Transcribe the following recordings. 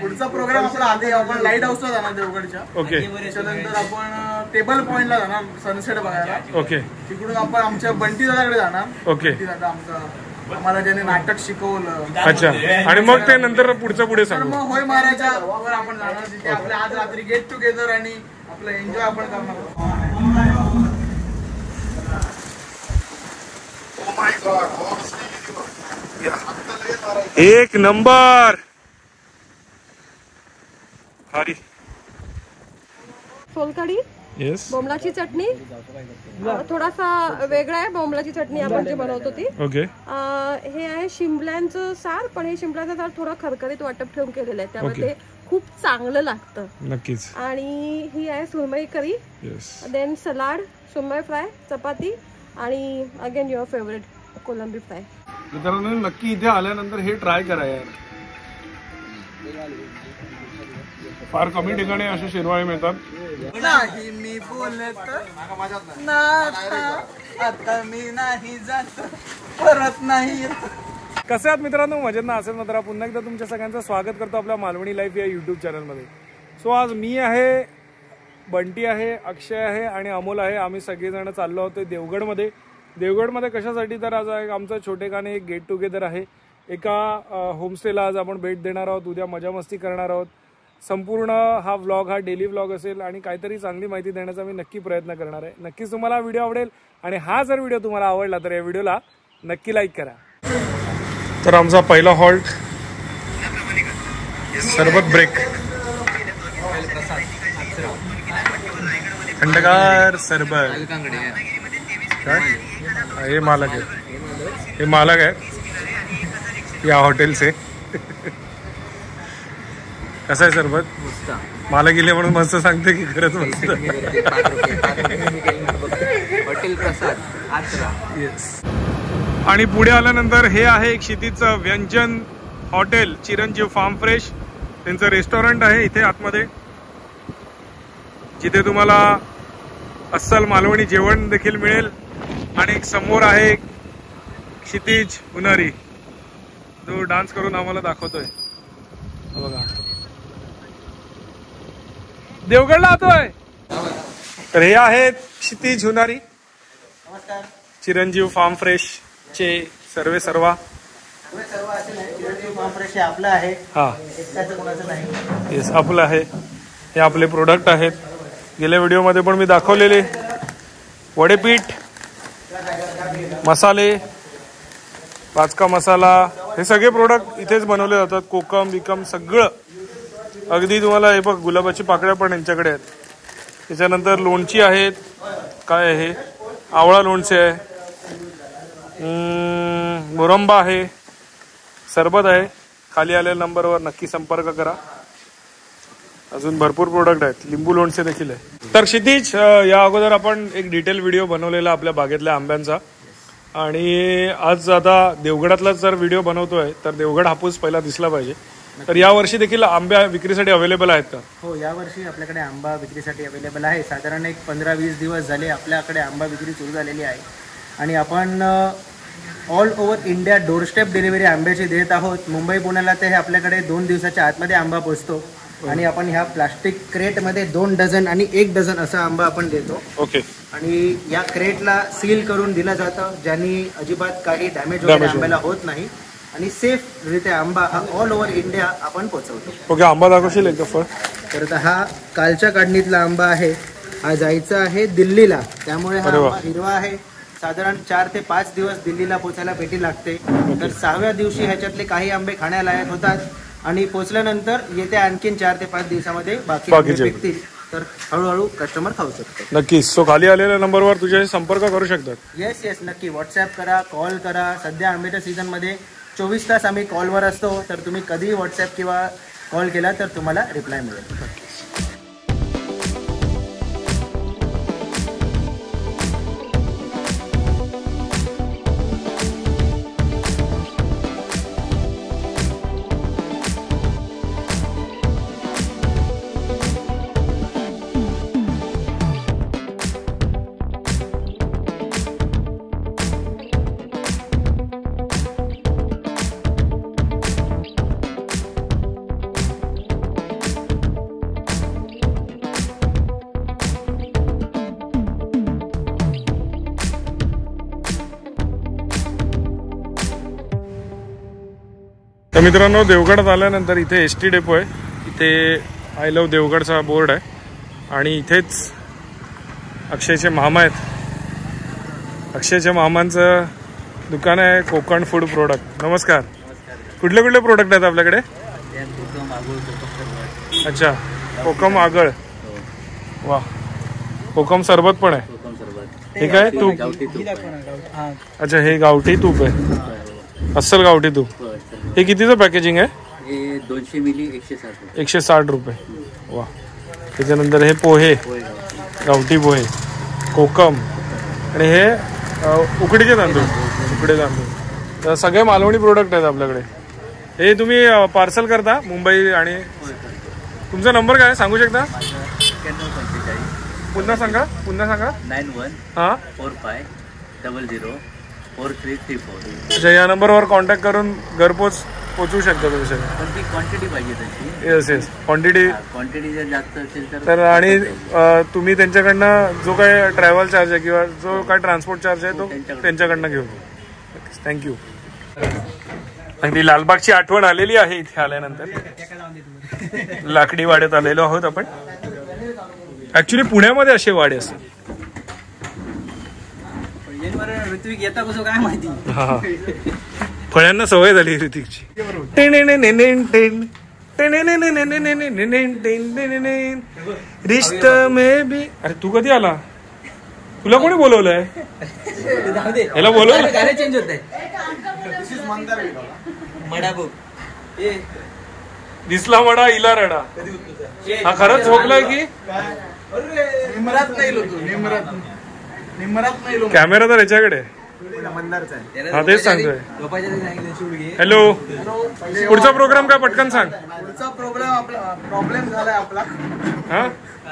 पुढचा प्रोग्राम आपला आधी आपण लाईट हाऊसला जाणार देवगडच्या. ओके. त्याच्यानंतर आपण टेबल पॉइंटला जाणार सनसेट बघायला. ओके. तिकडून आपण आमच्या बंटी दादाकडे जाणार. ओके. बंटी दादा आम्हाला ज्याने नाटक शिकवलं. अच्छा. आणि मग ते नंतर पुढे सांगू. मग होय महाराजा वर आपण जाणार. तिथे आपल्या आज रात्री गेट टुगेदर आणि आपलं एन्जॉय आपण करणार. एक नंबर. हरी सोलकढी, येस, बोंबलाची चटणी, थोडासा वेगळा आहे बोंबलाची चटणी आपण जी बनवतो ती. ओके. हे आहे शिंपल्यांचं सार, पण हे शिंपल्यांचं सार थोडं खरखरीत वाटप ठेवून केलेलं आहे, त्यामुळे ते खूप चांगलं लागतं. नक्कीच. आणि ही आहे सुरमई करी, देन सलाड, सुरमई फ्राय, चपाती आणि अगेन युअर फेवरेट कोलंबी फ्राय. मित्रांनो नक्की इथे आल्यानंतर हे ट्राय करा यार. फार कमी ठिकाणी असे शिरवाळे मिळतात. नाही मी बोलत ना आता मी नाही जात परत नाही. कसे आहात मित्रांनो? मजेत ना असेल मात्र पुन्हा एकदा तुमच्या सगळ्यांचं स्वागत करतो आपल्या मालवणी लाईफ या यूट्यूब चॅनलमध्ये. सो आज मी आहे, बंटी आहे, अक्षय आहे आणि अमोल आहे. आम्ही सगळेजण चाललो होतो देवगडमध्ये. देवगडमध्ये कशासाठी तर आज आमचं छोटेखाने एक गेट टुगेदर आहे. एका होमस्टेला आज आपण भेट देणार आहोत. उद्या मजा मस्ती करणार आहोत. संपूर्ण हा व्लॉग हा डेली व्लॉग असेल आणि काहीतरी चांगली माहिती देण्याचा मी नक्की प्रयत्न करणार आहे. नक्कीच तुम्हाला व्हिडिओ आवडेल आणि हा जर व्हिडिओ तुम्हाला आवडला तर या व्हिडिओला नक्की लाईक करा. तर आमचा पहिला हॉल्ट सरबत ब्रेक. थंडगार सरबत. हे मालक आहेत, हे मालक आहेत या हॉटेलचे. कसं आहे सरबत? मालक गेले म्हणून मस्त सांगते की खरंच मस्त. हॉटेल प्रसाद आचरा. येस. आणि पुढे आल्यानंतर हे आहे एक क्षितिजचं व्यंजन हॉटेल, चिरंजीव फार्म फ्रेश. त्यांचं रेस्टॉरंट आहे इथे आतमध्ये, जिथे तुम्हाला अस्सल मालवणी जेवण देखील मिळेल. आणि समोर आहे क्षितिज पुनारी, जो डान्स करून आम्हाला दाखवतोय. बघा देवगडला आतोय. तर हे आहेत क्षितिज हुनारी, चिरंजीव फार्म फ्रेश चे सर्वे सर्वा. आपलं आहे. हा येस आपलं आहे. हे आपले प्रोडक्ट आहेत. गेल्या व्हिडिओमध्ये पण मी दाखवलेले वडेपीठ, मसाले, पाचका मसाला, हे सगळे प्रोडक्ट इथेच बनवले जातात. कोकम बिकम सगळं अगदी तुम्हाला. हे बघ गुलाबाची पाकळ्या पण यांच्याकडे आहेत. त्याच्यानंतर लोणची आहेत. काय आहे? आवळा लोणचे आहे, मुरंबा आहे, सरबत आहे. खाली आलेल्या नंबरवर नक्की संपर्क करा. अजून भरपूर प्रोडक्ट आहेत. लिंबू लोणचे देखील आहे. तर क्षितिज, या अगोदर आपण एक डिटेल व्हिडिओ बनवलेला आपल्या बागेतल्या आंब्यांचा, आणि आज आता देवगडातलाच जर व्हिडिओ बनवतोय तर देवगड हापूस पहिला दिसला पाहिजे. तर या वर्षी देखील आंब्या विक्रीसाठी अवेलेबल आहेत का? हो, यावर्षी आपल्याकडे आंबा विक्रीसाठी अवेलेबल आहे. साधारण एक 15-20 दिवस झाले आपल्याकडे आंबा विक्री सुरू झालेली आहे. आणि आपण all over India doorstep delivery आंब्याची देत आहोत. मुंबई पुण्याला ते आपल्याकडे 2 दिवसाच्या आतमध्ये आंबा पोचतो. आणि आपण ह्या प्लास्टिक क्रेटमध्ये 2 डझन आणि 1 डझन असा आंबा आपण देतो. ओके. आणि या क्रेटला सील करून दिलं जातं, ज्यांनी अजिबात काही डॅमेज वगैरे आंब्याला होत नाही. आणि सेफ रित्या आंबा हा ऑल ओव्हर इंडिया आपण पोहोचवतो. ओके. आंबा दाखवशील एक फळ? तर हा कालच्या काढणीतला आंबा आहे. हा जायचा आहे दिल्लीला, त्यामुळे हा आंबा हिरवा आहे. साधारण 4 ते 5 दिवस दिल्लीला पोचायला पेटी लागते. तर 6व्या दिवशी ह्याच्यातले काही आंबे खाण्यालायक होतात आणि पोचल्यानंतर येत्या आणखीन 4 ते 5 दिवसामध्ये बाकी विकतील. तर हळूहळू कस्टमर खाऊ शकतो. नक्कीच. सो खाली आलेल्या नंबरवर तुझ्याशी संपर्क करू शकतात. येस नक्की. व्हॉट्सॲप करा, कॉल करा. सध्या आंब्याच्या सीझनमध्ये 24 तास आम्ही कॉलवर असतो. तर तुम्ही कधीही व्हॉट्सॲप किंवा कॉल केला तर तुम्हाला रिप्लाय मिळेल. मित्रांनो, देवगडात आल्यानंतर इथे एस टी डेपो आहे. इथे आय लव्ह देवगडचा बोर्ड आहे आणि इथेच अक्षयचे मामा आहेत. अक्षयच्या मामांचं दुकान आहे कोकण फूड प्रोडक्ट. नमस्कार. कुठले कुठले प्रोडक्ट आहेत आपल्याकडे? अच्छा, कोकम आगळ. वा, कोकम सरबत पण आहे. हे काय तूप? अच्छा, हे गावठी तूप आहे, अस्सल गावठी तूप. हे कितीचं पॅकेजिंग आहे? 200 मिली 160 रुपये. वा. त्याच्यानंतर हे पोहे, गावठी पोहे, कोकम आणि हे उकडीचे तांदूळ. उकडे तांदूळ तर सगळे मालवणी प्रोडक्ट आहेत आपल्याकडे. हे तुम्ही पार्सल करता मुंबई? आणि तुमचा नंबर काय सांगू शकता? 9145 पुन्हा सांगा. 91 हां 45004334. अच्छा, या नंबरवर कॉन्टॅक्ट करून घरपोच पोचवू शकता तुम्ही सगळं. पण ती क्वांटिटी पाहिजे तशी. येस येस, क्वांटिटी क्वांटिटी जर जास्त असेल तर. आणि तुम्ही त्यांच्याकडनं जो काय ट्रॅव्हल चार्ज आहे किंवा जो काय ट्रान्सपोर्ट चार्ज आहे तो त्यांच्याकडनं घेऊन. थँक्यू. अगदी लालबागची आठवण आलेली आहे इथे आल्यानंतर. लाकडी वाड्यात आलेलो आहोत आपण. ऍक्च्युली पुण्यामध्ये असे वाडे असतात. ऋत्विक येता कसं काय माहिती. हा, फळ्यांना सवय झाली ऋतिकची. रिश्ता में भी. अरे तू कधी आला? तुला कोणी बोलवलंय? याला बोलवलं? गाणे चेंज होत आहे. दिसला मडा इला रडा. हा खरंच झोपलाय की? निमरात नाही कॅमेरा तर याच्याकडे. हा, तेच सांगतोय. हॅलो, पुढचा प्रोग्राम काय पटकन सांग. पुढचा प्रॉब्लेम झालाय आपला. हा,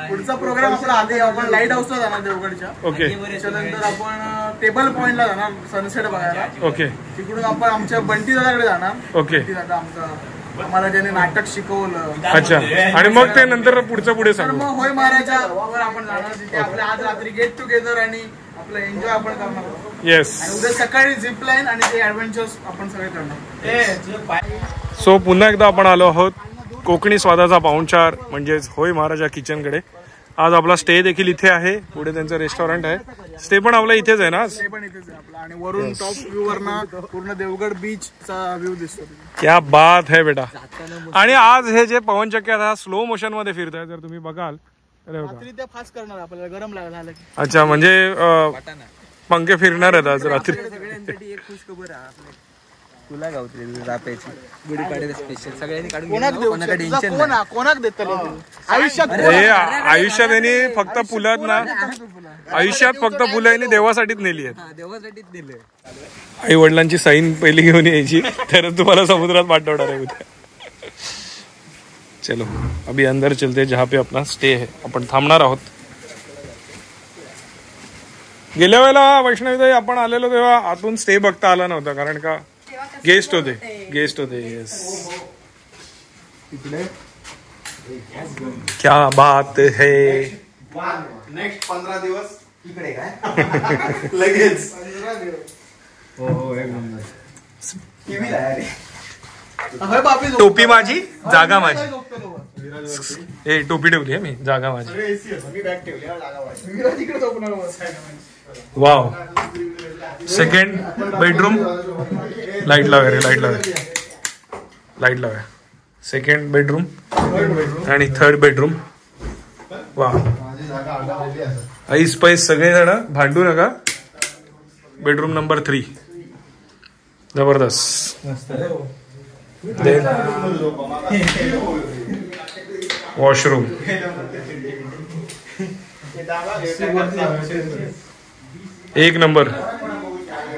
पुढचा प्रोग्राम आपला आधी आपण लाईट हाऊसला जाणार देवगडच्या. ओके त्याच्यानंतर आपण टेबल पॉइंटला जाणार सनसेट बघायला. ओके. तिकडून आपण आमच्या बंटी दादाकडे जाणार. ओके. बंटी दादा आम्हाला ज्याने नाटक शिकवलं. अच्छा, आणि मग ते नंतर पुढचं पुढे तर सांगू. मग होय महाराजा वर आपण जाणार. तिथे आपल्या आज रात्री गेट टुगेदर आणि आपलं एन्जॉय आपण करणार आहोत. येस. आणि उद्या सकाळी झिप लाईन आणि ते ऍडव्हेंचर्स आपण सगळे करणार. सो पुन्हा एकदा आपण आलो आहोत कोकणी स्वादाचा पाहुणचार म्हणजेच होय महाराजा किचनकडे. आज आपला स्टे देखील इथे आहे. पुढे त्यांचं रेस्टॉरंट आहे. स्टे पण आपला इथेच आहे ना? ते पण इथेच आहे आपला. आणि वरून टॉप व्ह्यू वरनं पूर्ण देवगड बीचचा व्ह्यू दिसतो. क्या बात है बेटा. आणि आज हे जे पवनचक्क्या हा स्लो मोशन मध्ये फिरत आहे, जर तुम्ही बघाल. रात्री ते फास्ट करणार आपल्याला गरम झालं की. अच्छा, म्हणजे पंखे फिरणार आहेत आज रात्री. सगळ्यांसाठी एक खुश खबर आहे. तुला गावते राप्याची गुढीपाडव्याला स्पेशल सगळ्यांनी काढून कोणाक देत आयुष्यात. आयुष्यात यांनी फक्त फुलात ना, आयुष्यात फक्त फुलं यांनी देवासाठीच नेली आहेत. देवासाठीच दिले. आई वडिलांची साईन पहिली घेऊन यायची, तरच तुम्हाला समुद्रात पाठवणार आहे उद्या. चलो अभी अंदर चलते जहाँ पे अपना स्टे है. आपण थांबणार आहोत. गेल्या वेळेला वैष्णवीताई आपण आलेलो तेव्हा आतून स्टे बघता आला नव्हता, कारण का गेस्ट होते. येस. क्या बात है. नेक्स्ट 15 दिवस इकडे काय लगेच. टोपी माझी जागा माझी. ए टोपी ठेवली आहे मी, जागा माझी. वाव. Second bedroom. लाईट लावा रे, लाईट लावा. सेकंड बेडरूम आणि थर्ड बेडरूम. वा. ऐस पैस सगळे जण भांडू नका. बेडरूम नंबर 3 जबरदस्त. Then washroom. एक नंबर.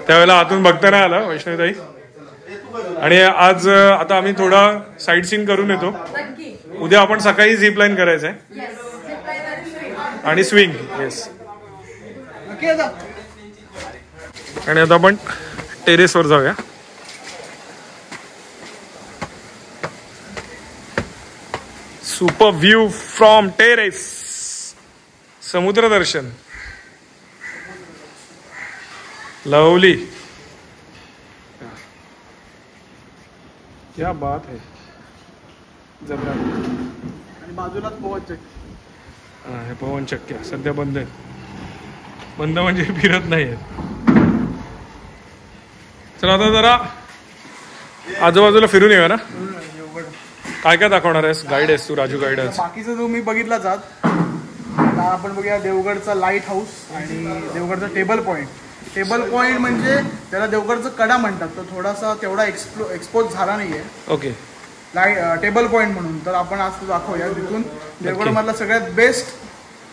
त्यावेळेला आतून बघता नाही आला वैष्णवीताई. आणि आज आता आम्ही थोडा साईट सीन करून येतो. उद्या आपण सकाळी झिप लाईन करायचं आहे आणि स्विंग. येस. आणि आता आपण टेरेसवर जाऊया. Super view from terrace. समुद्र दर्शन. लवली. क्या बात है, जबरा. आणि बाजूलाच पोहोच. हे पवन चक्क्या सध्या बंद आहेत. बंद म्हणजे फिरत नाही आहेत. चला आता जरा आजूबाजूला फिरून येऊया ना. काय काय दाखवणार आहेस? गाईड आहेस तू, राजू गाईड आहेस. बाकीचं तुम्ही बघितलाच आहात. आता आपण बघूया देवगडचा लाईट हाऊस आणि देवगडचा टेबल पॉईंट. टेबल पॉईंट म्हणजे त्याला देवगडचं कडा म्हणतात, तर थोडासा तेवढा एक्सपोज झाला नाहीये. ओके. टेबल पॉईंट म्हणून तर आपण आज तो दाखवूया. तिथून देवगड मधला सगळ्यात बेस्ट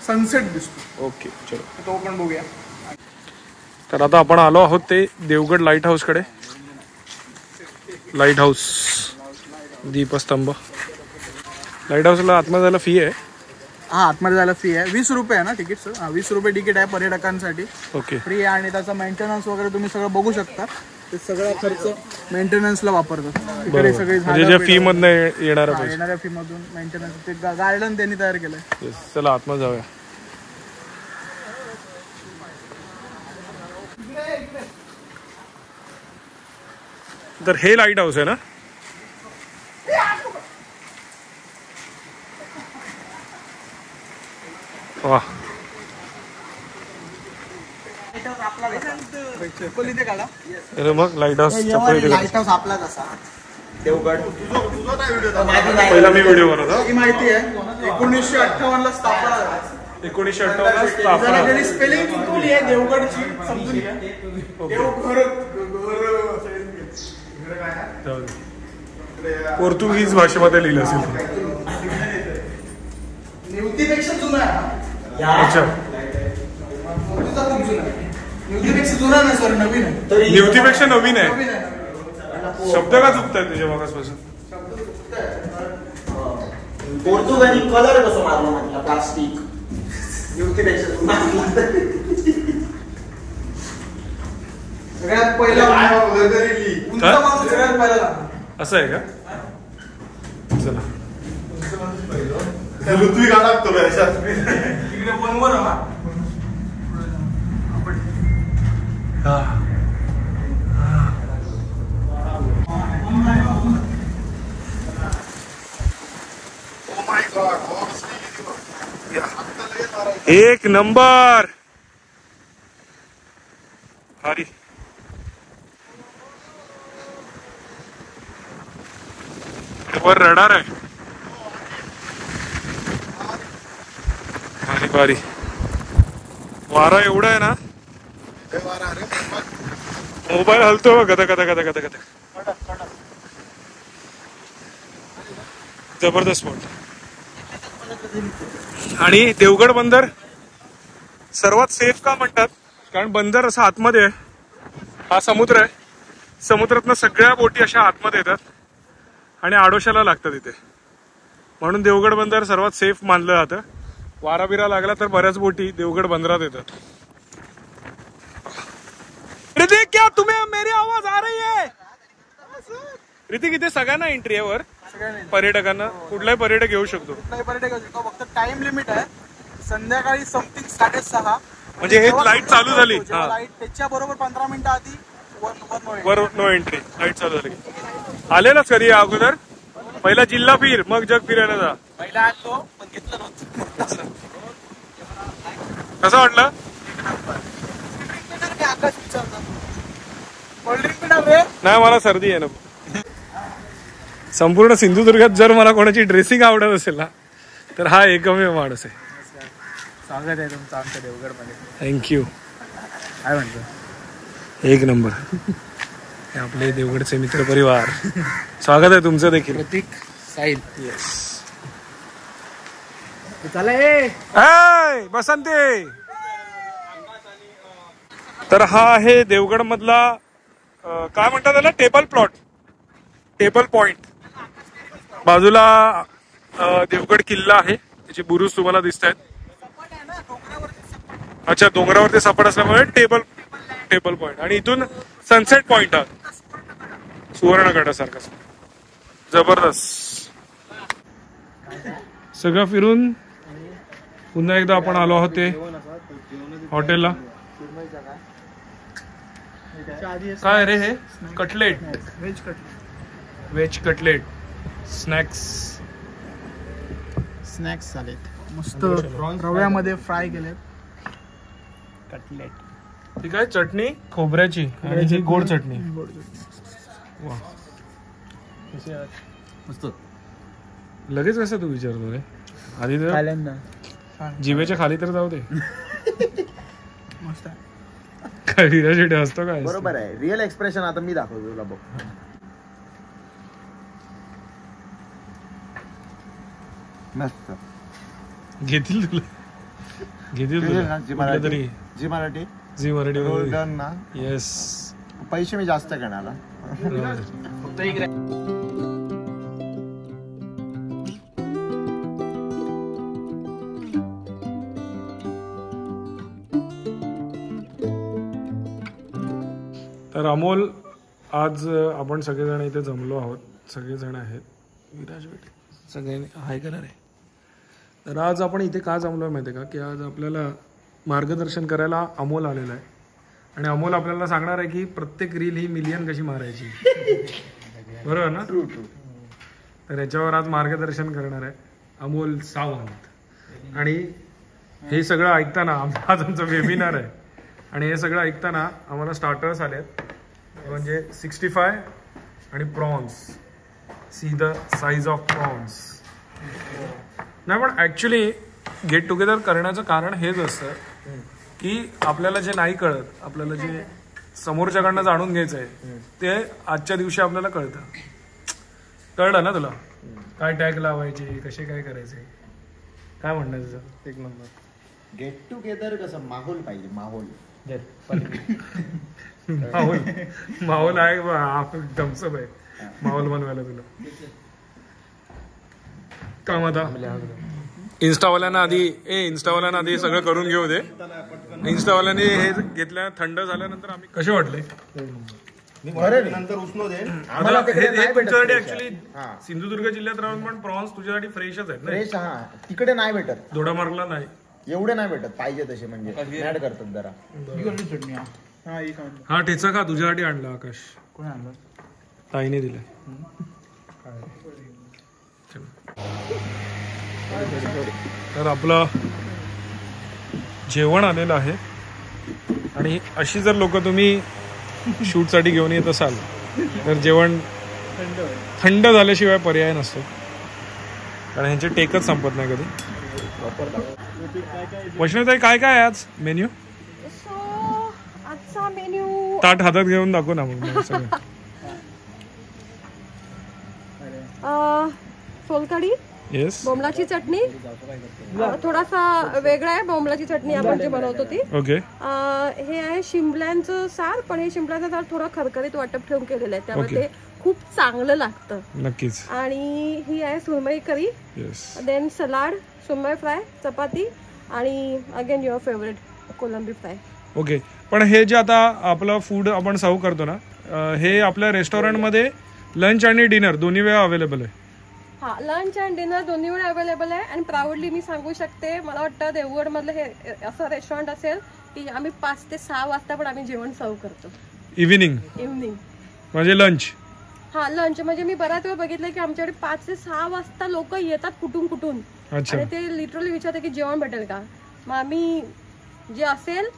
सनसेट दिसतो. ओके चलो, तो पण बघूया. तर आता आपण आलो आहोत ते देवगड लाईट हाऊस कडे. लाईट हाऊस दीपस्तंभ. लाईट हाऊसला आतमध्ये जायला फी आहे. हा, आतमध्ये जायला फी आहे. 20 रुपये आहे ना तिकीट सर? 20 रुपये तिकीट आहे पर्यटकांसाठी. ओके. फ्री आहे आणि त्याचा मेंटेनन्स वगैरे तुम्ही सगळं बघू शकता. ते सगळा खर्च मेंटेनन्सला वापरतात. तिकडे सगळे म्हणजे फी मधनं येणारा पैसे, येणाऱ्या फी मधून मेंटेनन्स. ते गार्डन त्यांनी तयार केलंय. चला आतमध्ये जाऊया. तर हे लाईट हाऊस आहे ना? वा, अरे मग लाईट हाऊस लाईट हाऊस आपलाच असा देवगड. पहिला मी व्हिडिओ बनवतो. ही माहिती आहे 1958 ला स्थापना झाली. 1958 स्थापना. जरी स्पेलिंग चुकवली आहे देवगडची समजून घ्या. देवघर. पोर्तुगीज भाषेमध्ये लिहिलं असेल. निवतीपेक्षा जुना आहे. अच्छा, मूर्तीचा खूप जुना आहे. निवतीपेक्षा जुना नाही सॉरी, नवीन आहे. निवतीपेक्षा नवीन आहे. नवीन आहे. शब्द का चुकताय तुझ्या मागासपासून? पोर्तुगाली कलर कसं मारला म्हटलं प्लास्टिक. युवतीपेक्षा सगळ्यात पहिला उंच माणूस सगळ्यात पहिला लागला. असं आहे का? चला ऋत्विक अडकतो तिकडे बनवर ना. एक नंबर. भारी. वर रडार आहे. भारी भारी. वारा एवढा आहे ना, मोबाईल हलतो गदा गदा गदा गदा गदा. जबरदस्त स्पॉट. आणि देवगड बंदर सर्वात सेफ का म्हणतात? कारण बंदर असं आतमध्ये आहे. हा समुद्र आहे. समुद्रातनं सगळ्या बोटी अशा आतमध्ये येतात आणि आडोशाला लागतात इथे. म्हणून देवगड बंदर सर्वात सेफ मानलं जातं. वारा बिरा लागला तर बऱ्याच बोटी देवगड बंदरात येतात. ऋतिक, क्या तुम्हें मेरी आवाज आ रही है? ऋतिक, इथे सगळ्यांना एंट्री आहे वर. पर्यटकांना कुठलाही पर्यटक येऊ शकतो. कुठलाही पर्यटक येऊ शकतो. फक्त टाइम लिमिट आहे. संध्याकाळी समथिंग 6:30. म्हणजे हे लाईट चालू झाली. लाईट त्याच्या बरोबर 15 मिनिटं आधी वर नो एंट्री. लाईट चालू झाली. आलेलाच कधी अगोदर? पहिला जिल्हा फिर, मग जग फिरायला जा. पहिला आलो पण घेतलं नव्हतं. कसं वाटलं? आकाश विचारतात कोल्ड्रिंक पिणार रे? नाही, मला सर्दी आहे ना. संपूर्ण सिंधुदुर्गात जर मला कोणाची ड्रेसिंग आवडत असेल ना, तर हा एकमेव माणूस आहे. स्वागत आहे तुमचं आमच्या देवगड मध्ये. थँक्यू. काय म्हणतो? एक नंबर. हे आपले देवगडचे मित्र परिवार. स्वागत आहे तुमचं देखील. प्रतीक, साहिल. येस. चला बसंते. तर हा आहे देवगड मधला काय म्हणतात त्याला, टेबल प्लॉट, टेबल पॉइंट. बाजूला देवगड किल्ला आहे. त्याचे बुरुज तुम्हाला दिसत आहेत. अच्छा, डोंगरावरती सपाट असल्यामुळे टेबल पॉइंट. आणि इथून सनसेट पॉइंट आहे सुवर्णगडासारखा. जबरदस्त. सगळं फिरून पुन्हा एकदा आपण आलो आहोत ते हॉटेलला. काय रे हे? Cutlet. Veg cutlet. Veg cutlet, snacks झालेत मस्त रव्यामध्ये फ्राय केलेत कटलेट. ठीक आहे. चटणी खोबऱ्याची आणि जी गोड चटणी. वा मस्त. लगेच कसं तू विचारतो रे? आधी तर पहिल्यांदा जिभेच्या खाली तर जाऊ दे. मस्त आहे. काय विराशिटे असतो काय? बरोबर आहे. रिअल एक्सप्रेशन आता मी दाखवतो तुला बघ. मस्त. घेतील तुला कुठल्या तरी जी मराठी झी मराठी गोल्डन ना. येस. पैसे मी जास्त घेणार. तर अमोल, आज आपण सगळेजण इथे जमलो आहोत. सगळेजण आहेत. विराज बेटे सगळ्यांनी हाय करणार आहे. तर आज आपण इथे का जमलो आहे माहिती आहे का? की आज आपल्याला मार्गदर्शन करायला अमोल आलेला आहे. आणि अमोल आपल्याला सांगणार आहे की प्रत्येक रील ही मिलियन कशी मारायची. बरोबर ना? ट्रू. तर याच्यावर आज मार्गदर्शन करणार आहे अमोल सावंत. आणि हे सगळं ऐकताना आज आमचं वेबिनार आहे. आणि हे सगळं ऐकताना आम्हाला स्टार्टर्स आलेत, म्हणजे 65 आणि prawns. See the size of prawns. नाही पण ॲक्च्युली गेट टुगेदर करण्याचं कारण हेच असतं की आपल्याला जे नाही कळत, आपल्याला जे समोरच्याकडनं जाणून घ्यायचं आहे ते आजच्या दिवशी आपल्याला कळतं. कळलं ना तुला? काय टॅग लावायचे, कसे काय करायचे, काय म्हणणं तुझं? एक नंबर. गेट टुगेदर कसं माहोल पाहिजे. माहोल माहोल आहे. थम्सअप आहे माहोल बनवायला तुला. काम आता इंस्टावाल्यांना आधी सगळं करून घेऊ दे. इंस्टावाल्यांनी हे घेतल्या, थंड झाल्यानंतर आम्ही कसे वाटले नंतर उचलो दे. आता हे तुझ्यासाठी ऍक्च्युली सिंधुदुर्ग जिल्ह्यात राहून पण प्रॉन्स तुझ्यासाठी फ्रेशच आहेत ना? फ्रेश. हा, तिकडे नाही भेटत. दोडामार्गला नाही एवढे नाही भेटत. पाहिजे तसे म्हणजे ऍड करतात जरा. चटणी. हा ठेचा का तुझ्यासाठी आणला आकाश? कोणी आणलं? ताईने दिलाय. तर आपलं जेवण आलेलं आहे. आणि अशी जर लोक तुम्ही शूटसाठी घेऊन येत असाल तर जेवण थंड झाल्याशिवाय पर्याय नसतो, कारण ह्यांचे टेकच संपत नाही कधी. वैष्णवताई, काय काय आहे आज मेन्यू? सो आजचा मेन्यू ताट हातात घेऊन दाखव ना मग सगळं. सोलकढी, येस, बोंबलाची चटणी. थोडासा वेगळा आहे बोंबलाची चटणी आपण जी बनवतो ती. ओके. हे आहे शिंपल्यांचं सार, पण हे शिंपल्यांचं सार थोडं खरखरीत वाटप ठेवून केलेलं आहे, त्यामुळे ते खूप चांगलं लागतं. नक्कीच. आणि ही आहे सुरमई करी, देन सलाड, सुरमई फ्राय, चपाती आणि अगेन युअर फेवरेट कोलंबी फ्राय. ओके. पण हे जे आता आपलं फूड आपण सर्व करतो ना, हे आपल्या रेस्टॉरंटमध्ये लंच आणि डिनर दोन्ही वेळा अवेलेबल आहे? हा, लंच अँड डिनर दोन्ही वेळा अवेलेबल आहे. आणि प्राऊडली मी सांगू शकते, मला वाटतं देवगड मधलं हे असं रेस्टॉरंट असेल की आम्ही 5 ते 6 वाजता पण आम्ही जेवण सर्व करतो. इव्हिनिंग म्हणजे लंच? हा, लंच म्हणजे मी बऱ्याच वेळा बघितलं की आमच्याकडे 5 ते 6 वाजता लोक येतात कुठून आणि ते लिटरली विचारतात की जेवण भेटेल का. मग आम्ही जे असेल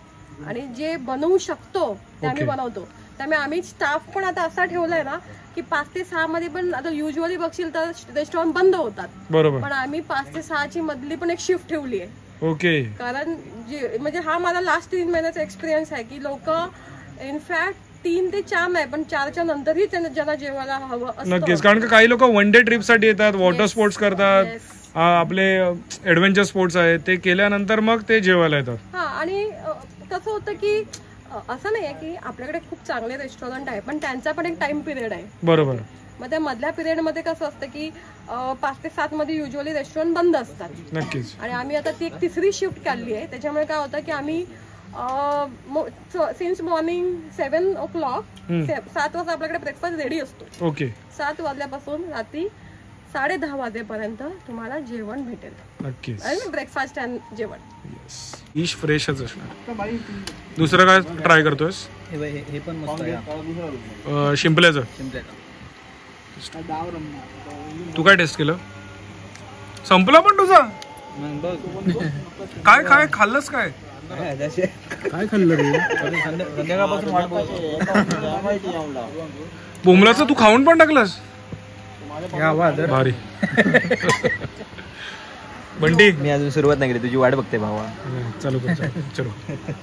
आणि जे बनवू शकतो ते आम्ही बनवतो. त्यामुळे आम्ही स्टाफ पण आता असा ठेवलाय ना की 5 ते 6 मध्ये पण, आता युजली बघशील तर रेस्टॉरंट बंद होतात, बरोबर, पण आम्ही 5 ते 6 ची मधली पण एक शिफ्ट ठेवली आहे. ओके. कारण जे म्हणजे हा माझा लास्ट 3 महिन्याचा एक्सपिरियन्स आहे की लोक इनफॅक्ट 3 ते 4 नाही पण 4च्या नंतरही ज्यांना जेवायला हवं असतं. नक्कीच, कारण का काही लोक वन डे ट्रिप साठी येतात, वॉटर स्पोर्ट्स करतात, आपले ऍडव्हेंचर स्पोर्ट्स आहेत, ते केल्यानंतर मग ते जेवायला येतात. हा, आणि कसं होतं की असं नाही आहे की आपल्याकडे खूप चांगले रेस्टॉरंट आहे, पण त्यांचा पण एक टाइम पिरियड आहे, बरोबर. मग त्या मधल्या पिरियड मध्ये कसं असतं की 5 ते 7 मध्ये युजली रेस्टॉरंट बंद असतात. नक्कीच. आणि आम्ही आता ती एक 3री शिफ्ट काढली आहे, त्याच्यामुळे काय होतं की आम्ही सिन्स मॉर्निंग 7 o'clock 7 वाजता आपल्याकडे ब्रेकफास्ट रेडी असतो. ओके. 7 वाजल्यापासून रात्री 10:30 वाजेपर्यंत तुम्हाला जेवण भेटेल. नक्कीच. ब्रेकफास्ट अँड जेवण. डिश फ्रेशच असणार. दुसरं काय ट्राय करतोयस? हे पण मस्त आहे. शिंपल्याचं. तू काय टेस्ट केलं? संपला पण तुझा? काय काय खाल्लंस काय? काय खाल्लं रे? बोंबलाचं तू खाऊन पण टाकलंस? भारी. बंटी मी अजून सुरुवात नाही केली, तुझी वाट बघते भावा. चालू कर, चलो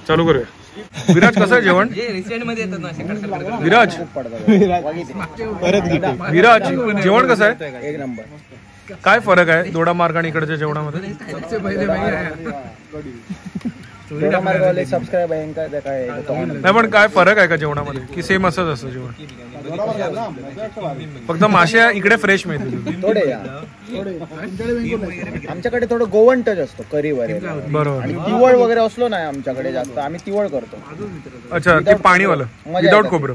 चालू करूया. विराज कसं आहे जेवण? विराज जेवण कसं आहे? एक नंबर. काय फरक आहे दोडामार्ग आणि इकडच्या जेवणामध्ये? सबस्क्राईब आहे काय? नाही पण काय फरक आहे का जेवणामध्ये की सेम असंच असतं जेवण? फक्त मासे इकडे फ्रेश मिळतील. थोडे आमच्याकडे थोडं गोवन टच असतो करी वगैरे. बरोबर. आणि तिवळ वगैरे असलो नाही आमच्याकडे जास्त, आम्ही तिवळ करतो. अच्छा ते पाणीवालं विदाउट खोबरं.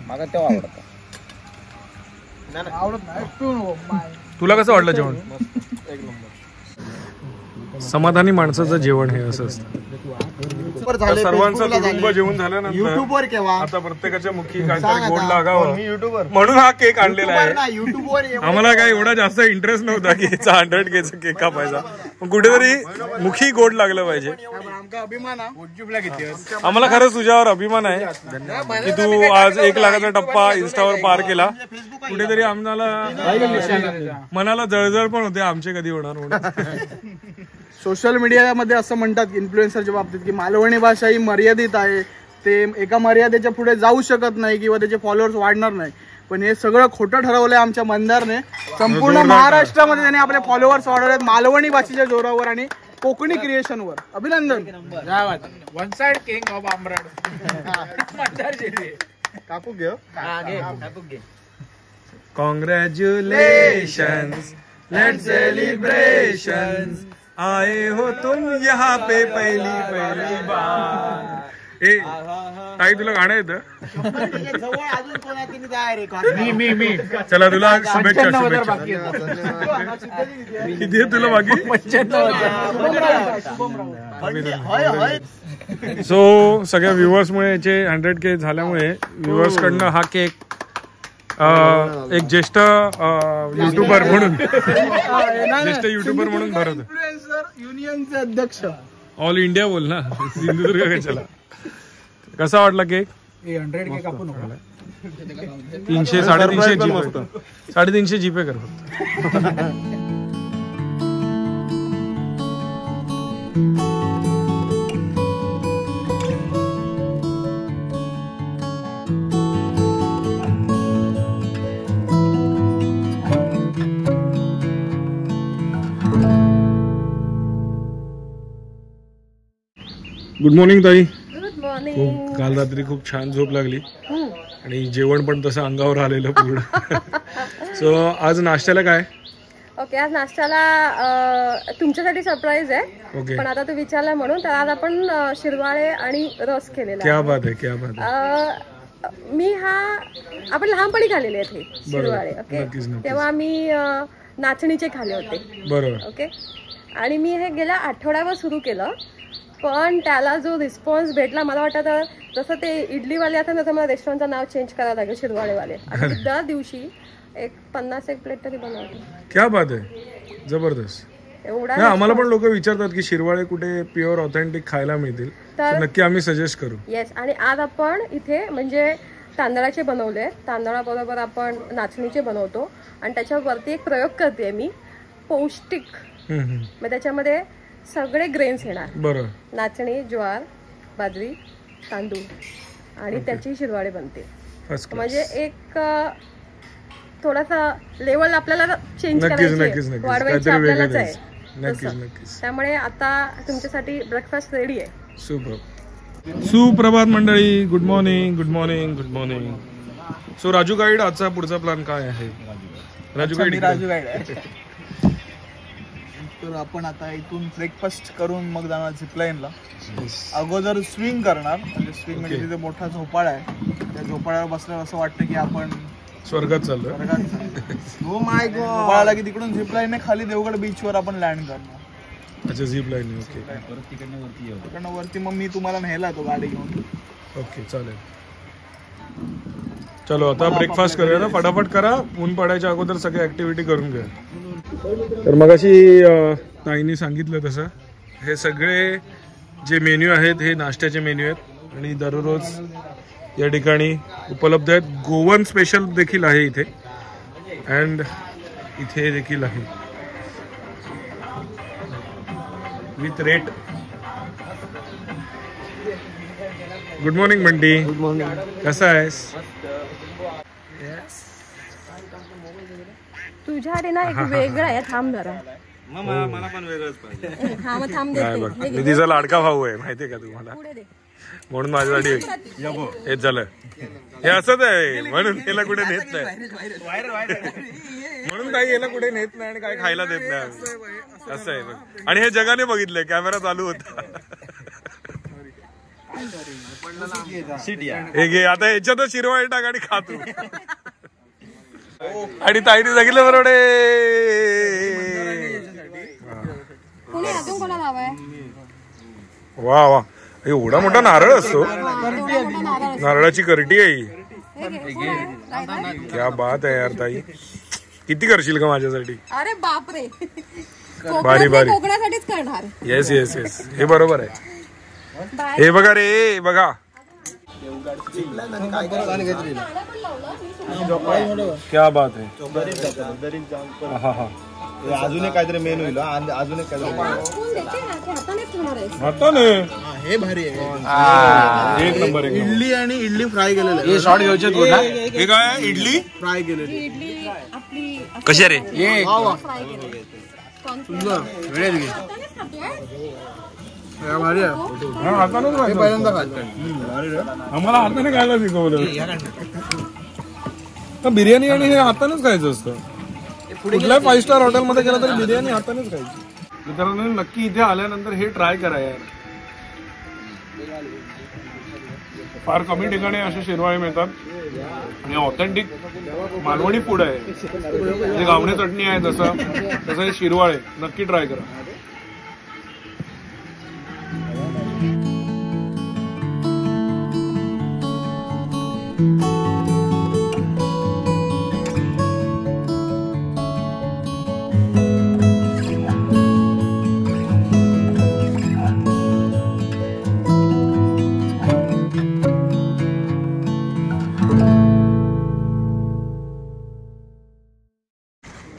मला तेव्हा आवडतं. तुला कसं वाटलं जेवण? समाधानी माणसाचं जेवण हे असं असतं. सर्वांचं कुटुंब जेवण झाल्यानंतर युट्यूबवर केव्हा आता प्रत्येकाच्या मुखी काहीतरी गोड लागावं म्हणून हा केक आणलेला आहे. युट्यूबवर आम्हाला काय एवढा जास्त इंटरेस्ट नव्हता की याचा 100K चा केक कापायचा, पण कुठेतरी मुखी गोड लागलं पाहिजे. आम्हाला खरंच तुझ्यावर अभिमान आहे की तू आज 1 लाखाचा टप्पा इन्स्टावर पार केला. कुठेतरी आम्हाला मनाला जळजळ पण होते आमचे कधी होणार म्हणून. सोशल मीडियामध्ये असं म्हणतात इन्फ्लुएन्सरच्या बाबतीत की मालवणी भाषा ही मर्यादित आहे, ते एका मर्यादेच्या पुढे जाऊ शकत नाही किंवा त्याचे फॉलोअर्स वाढणार नाही. पण हे सगळं खोटं ठरवलंय आमच्या मंदारने. संपूर्ण महाराष्ट्रामध्ये त्याने आपले फॉलोअर्स वाढवलेत मालवणी भाषेच्या जोरावर आणि कोकणी क्रिएशनवर. अभिनंदन. वन साइड किंग ऑफ आमराड. कापू घेऊ. कॉन्ग्रॅच्युलेशन्स, लेट्स सेलिब्रेशन्स, आए हो तुम यहाँ पे पहली बार. ए ताई तुला गाणं येतं? मी चला तुला शुभेच्छा. किती आहे तुला बाकी? सो सगळ्या व्ह्युअर्समुळे याचे 100K झाल्यामुळे व्ह्युअर्स कडनं हा केक एक ज्येष्ठ युट्यूबर म्हणून भरत. इन्फ्लुएन्सर युनियनचे अध्यक्ष ऑल इंडिया बोल ना, सिंधुदुर्ग कशाला. कसा वाटला केक? 100K कापू नको. 300 350 जीपे 350 जीपे कर फक्त. गुड मॉर्निंग ताई. Good morning. काल रात्री खूप छान झोप लागली आणि जेवण पण तसं अंगावर आलेलं पूर्ण. सो आज नाश्त्याला काय? ओके, आज नाश्त्याला तुमच्यासाठी सरप्राईज आहे. ओके. पण आता तू विचारला म्हणून तर आज आपण शिरवाळे आणि रस केलेला क्या बात आहे, क्या बात आहे. मी आपण लहानपणी खाल्लेले आहेत हे शिरवाळे. ओके, नक्कीच, नक्कीच. तेव्हा मी नाचणीचे खाल्ले होते. बरोबर. ओके, आणि मी हे गेल्या आठवड्यावर सुरू केलं, पण त्याला जो रिस्पॉन्स भेटला मला वाटतं जसं ते इडलीवाले आता ना, तर मला रेस्टॉरंटचं नाव चेंज करावं लागेल शिरवाळेवाले. आणि दर दिवशी एक 50 प्लेट तरी बनवते. क्या बात आहे, जबरदस्त. एवढा आम्हाला पण लोक विचारतात की शिरवाळे कुठे प्युअर ऑथेंटिक खायला मिळतील, तर नक्की आम्ही सजेस्ट करू. येस. आणि आज आपण इथे म्हणजे तांदळाचे बनवले, तांदळाबरोबर आपण नाचणीचे बनवतो आणि त्याच्यावरती एक प्रयोग करते मी, पौष्टिक. मग त्याच्यामध्ये सगळे ग्रेन्स येणार. बरोबर. नाचणी, ज्वार, बाजरी, तांदूळ आणि त्याची शिरवाळे बनते. म्हणजे एक थोडासा लेवल आपल्याला चेंज करायची, वाढवायची आपल्यालाच आहे. त्यामुळे आता तुमच्यासाठी ब्रेकफास्ट रेडी आहे. सुप्रभात मंडळी. Good morning, good morning, good morning. So Raju guide, आजचा पुढचा प्लॅन काय आहे? राजू गाईड आहे. तर आपण आता इथून ब्रेकफास्ट करून मग जाणार झिपलाईनला. अगोदर स्विंग करणार, म्हणजे स्विंग म्हणजे तिथे मोठा झोपाळा आहे, त्या झोपाळ्यावर बसल्यावर असं वाटतं की आपण स्वर्गात चाललोय. हो माय गॉड. झोपाळा की तिकडून झिपलाईन खाली देवगड बीचवर आपण लँड करणार. अच्छा, झिप लाईन. ओके. तिकडनं वरती मग मी तुम्हाला न्यायला येतो गाडी घेऊन. ओके, चालेल. चलो आता ब्रेकफास्ट करूया ना, फटाफट करा, ऊन पडायच्या अगोदर सगळी ऍक्टिव्हिटी करून घ्या. तर मग अशी ताईंनी सांगितलं तसं हे सगळे जे मेन्यू आहेत हे नाश्त्याचे मेन्यू आहेत आणि दररोज या ठिकाणी उपलब्ध आहेत. गोवन स्पेशल देखील आहे इथे अँड इथे देखील आहे with rate. Good morning Bunty. Good morning. कसा आहेस? तुझ्याकडे ना एक वेगळा आहे, थांब जरा. मला पण वेगळंच पाहिजे. हा मग थांब काय देते. बघ, मी तिचा लाडका भाऊ आहे माहितीये का तुम्हाला, पुढे दे. म्हणून माझ्यासाठी हेच झालं. हे असंच आहे म्हणून याला कुठे नेत नाही, म्हणून काही याला कुठे नेत नाही आणि काय खायला देत नाही असं आहे. आणि हे जगाने बघितलंय, कॅमेरा चालू होता. हे घे आता, ह्याच्यातच शिरवाई टाक आणि खातो. आणि ताईने सांगितलं बरोबर. कोणी अजून कोणाला हवाय? वा वा, एवढा मोठा नारळ असतो. एवढा मोठा नारळ असतो. नारळाची करटी आहे ही. हे घे, कोण आहे? रायता? क्या बात आहे यार ताई, किती करशील का माझ्यासाठी? अरे बापरे, भारी भारी. कोकणासाठीच करणार. येस येस येस, हे बरोबर आहे. बाहेर हे बघा रे, बघा क्या बात आहे. हा हा, अजून एक काहीतरी मेनू येईल. अजून एक काहीतरी कोण देते ना? ते हातानेच ठेवणार आहेस. आता नाही. हे भारी आहे. एक नंबर एक नंबर. इडली आणि इडली फ्राय केलेलं हे शॉर्ट घ्यायचे हे काय इडली फ्राय केलेली. इडली आपली कशी रे? फ्राय केली. वेळेत घे. हातानेच खातोय. भारी आहे. हा, हातानेच खायचं. पहिल्यांदा खाल्लं. आम्हाला हाताने खायला शिकवलं. बिर्याणी आणि हे हातानेच खायचं असतं. कुठल्याही 5 स्टार हॉटेलमध्ये गेलं तरी बिर्याणी हातानेच खायची. मित्रांनो नक्की इथे आल्यानंतर हे ट्राय करा यार. फार कमी ठिकाणी असे शिरवाळे मिळतात आणि ऑथेंटिक मालवणी फूड आहे. जे गावणे चटणी आहे तसं हे शिरवाळे नक्की ट्राय करा.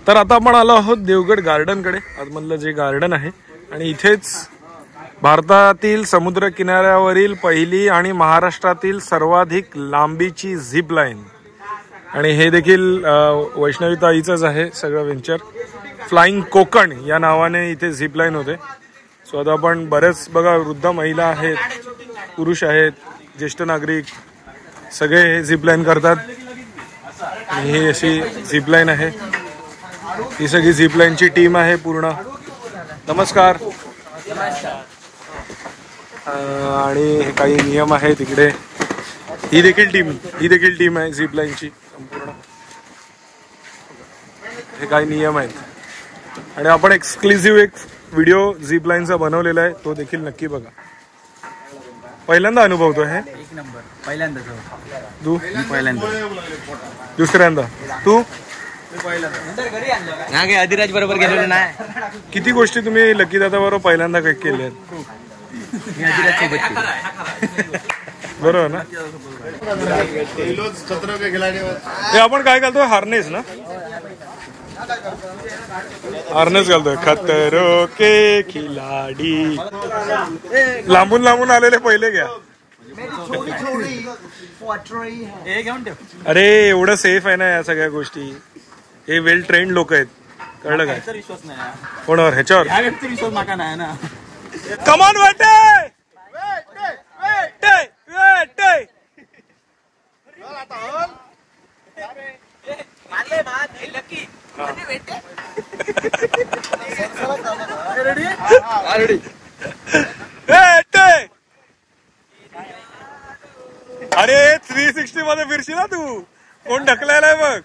तर आता आपण आलो आहोत देवगड गार्डनकडे, आतमधलं जे गार्डन आहे. आणि इथेच भारतातील समुद्र किनाऱ्यावरील पहिली आणि महाराष्ट्रातील सर्वाधिक लांबीची झिप लाईन, आणि हे देखील वैष्णवी ताईचंच आहे सगळं व्हेंचर. फ्लाइंग कोकण या नावाने इथे झिप लाईन होते. सो आता आपण बरेच बघा, वृद्ध महिला आहेत, पुरुष आहेत, ज्येष्ठ नागरिक सगळे हे झिप लाईन करतात. आणि ही अशी झिप लाईन आहे. ही सगळी झिप लाईनची टीम आहे पूर्ण. नमस्कार. आणि हे काही नियम आहेत तिकडे. ही देखील टीम आहे झिप लाईनची संपूर्ण. हे काही नियम आहेत आणि आपण एक्सक्लुझिव्ह एक व्हिडिओ झिप लाईनचा बनवलेला आहे, तो देखील नक्की बघा. पहिल्यांदा अनुभवतो हे. एक नंबर. पहिल्यांदा तू पहिल्यांदा. दुसऱ्यांदा तू. ना काय अधिराज बरोबर गेलेलो नाही. किती गोष्टी तुम्ही लकी दादा बरोबर पहिल्यांदा काही केल्या आहेत? मी अधिराज सोबत बरोबर ना. हे आपण काय घालतोय, हार्नेस ना, हार्नेस घालतोय. खतरो के खिलाडी. लांबून लांबून आलेले पहिले घ्या. अरे एवढं सेफ आहे ना या सगळ्या गोष्टी. हे वेल ट्रेंड लोक आहेत, कळलं काय? विश्वास नाही कोणावर? ह्याच्यावर ह्या व्यक्ती विश्वास माका नाही ना. कमान वाटे अरे 360 मध्ये फिरशील ना तू. कोण ढकलायलाय बघ.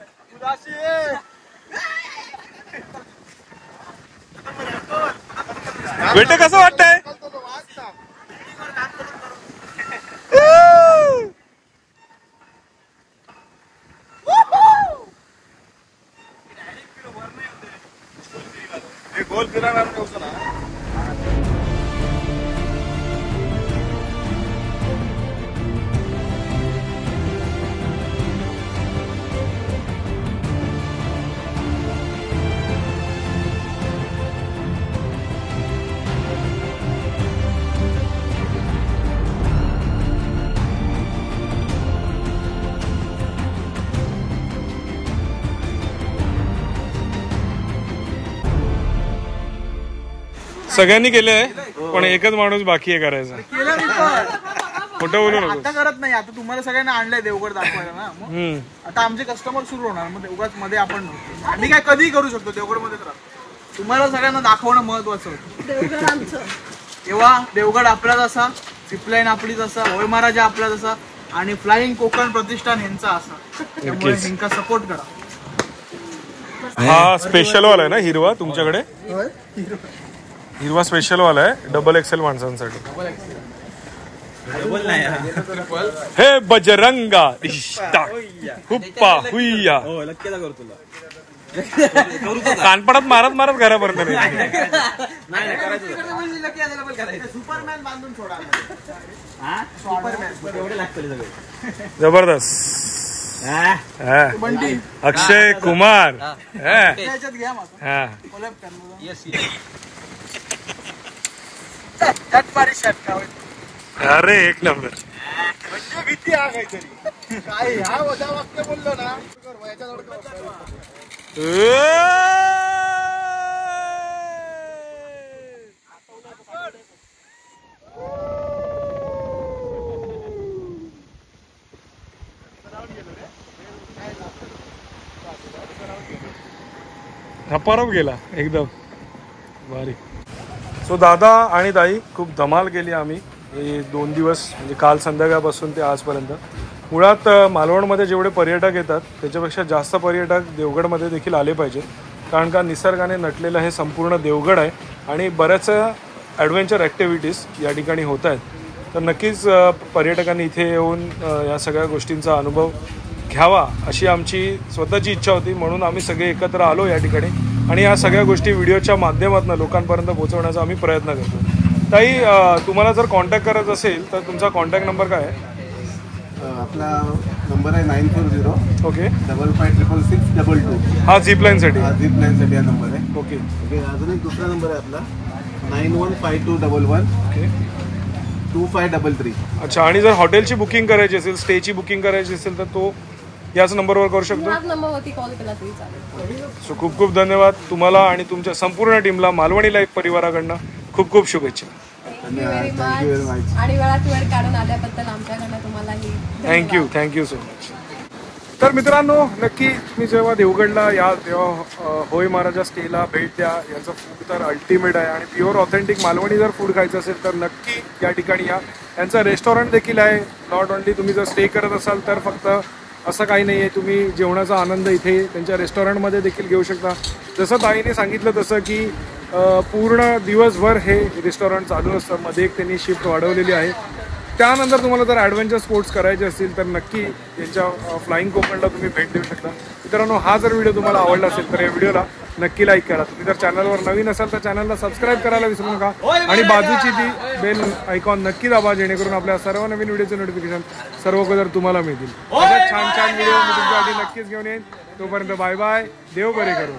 बेटे कसं वाटतंय? गोल फिरायला ठेवतो ना. सगळ्यांनी केले आहे पण एकच माणूस बाकी आहे करायचा. केलं मी पण खोटं बोलू नको. आता करत नाही. आता तुम्हाला सगळ्यांना आणलंय देवगड दाखवायला ना. मग आता आमचे कस्टमर सुरू होणार. मग देवगड मध्ये आपण आम्ही काय कधीही करू शकतो. देवगड मध्ये तर तुम्हाला सगळ्यांना दाखवणं महत्वाचं होतं. देवगड आमचं. तेव्हा देवगड आपलाच असा, झिपलाईन आपलीच असा, होय महाराजा आपलाच असा आणि फ्लाइंग कोकण प्रतिष्ठान यांचा असा. त्यामुळे ह्यांका सपोर्ट करा. हा स्पेशल वाला आहे ना हिरवा तुमच्याकडे? हिरवा स्पेशल वाला आहे डबल एक्सेल माणसांसाठी. हे बजरंगा इष्टा हुप्पा हुय्या. कानपडात मारत मारत घरापर्यंत सुपरमॅन बांधून सोडा. जबरदस्त. बंटी अक्षय कुमार. त्याच्यात घ्या माझा हा कोलॅब करणार. चटपारी शर्ट अरे एक नंबर. म्हणजे भीती हा काहीतरी काय हा वजा वाक्य बोललो ना. परब गेला एकदम भारी. सो दादा आणि ताई खूप धमाल केली आम्ही हे 2 दिवस, म्हणजे काल संध्याकाळपासून ते आजपर्यंत. मुळात मालवणमध्ये जेवढे पर्यटक येतात त्याच्यापेक्षा जास्त पर्यटक देवगडमध्ये देखील आले पाहिजेत. कारण का निसर्गाने नटलेलं हे संपूर्ण देवगड आहे आणि बऱ्याच ॲडव्हेंचर ॲक्टिव्हिटीज या ठिकाणी होत आहेत. तर नक्कीच पर्यटकांनी इथे येऊन या सगळ्या गोष्टींचा अनुभव घ्यावा अशी आमची स्वतःची इच्छा होती. म्हणून आम्ही सगळे एकत्र आलो या ठिकाणी आणि या सगळ्या गोष्टी व्हिडिओच्या माध्यमातून लोकांपर्यंत पोहोचवण्याचा आम्ही प्रयत्न करतो. ताई तुम्हाला जर कॉन्टॅक्ट करायचं असेल तर तुमचा कॉन्टॅक्ट नंबर काय आहे? आपला नंबर आहे 940 ओके 556662. हा झिपलाईनसाठी. झिप लाईनसाठी हा नंबर आहे. ओके ओके अजून एक दुसरा नंबर आहे आपला 915211 ओके 2533. अच्छा. आणि जर हॉटेलची बुकिंग करायची असेल, स्टेची बुकिंग करायची असेल तर तो याच नंबरवर करू शकतो. ह्याच नंबरवरती कॉल केला तरी चालेल. सो खूप खूप धन्यवाद तुम्हाला आणि तुमच्या संपूर्ण टीमला मालवणी लाईफ परिवाराकडनं खूप खूप शुभेच्छा. Thank you very much. आणि वेळात वेळ काढून आल्याबद्दल आमच्याकडनं तुम्हालाही थँक्यू सो मच. तर मित्रांनो नक्की तुम्ही जेव्हा देवगडला या तेव्हा होय महाराजा स्टेला भेट द्या. याचं फूड तर अल्टिमेट आहे आणि प्युअर ऑथेंटिक मालवणी जर फूड खायचं असेल तर नक्की या ठिकाणी या. यांचं रेस्टॉरंट देखील आहे. नॉट ओनली तुम्ही जर स्टे करत असाल तर फक्त असं काही नाही आहे, तुम्ही जेवणाचा आनंद इथे त्यांच्या रेस्टॉरंटमध्ये देखील घेऊ शकता. जसं ताईने सांगितलं तसं की पूर्ण दिवसभर हे रेस्टॉरंट चालू असतं. मध्ये एक त्यांनी शिफ्ट वाढवलेली आहे. त्यानंतर तुम्हाला जर ॲडव्हेंचर स्पोर्ट्स करायचे असतील तर नक्की यांच्या फ्लाइंग कोकणला तुम्ही भेट देऊ शकता. मित्रांनो हा जर व्हिडिओ तुम्हाला आवडला असेल तर या व्हिडिओला नक्की लाईक करा. तुम्ही जर चॅनलवर नवीन असाल तर चॅनलला सबस्क्राईब करायला विसरू नका आणि बाजूची ती बेल आयकॉन नक्की दाबा जेणेकरून आपल्या सर्व नवीन व्हिडिओचे नोटिफिकेशन सर्व अगोदर तुम्हाला मिळतील. छान छान व्हिडिओ मी तुमच्यासाठी नक्कीच घेऊन येईन. तोपर्यंत बाय बाय. देव बरे करू.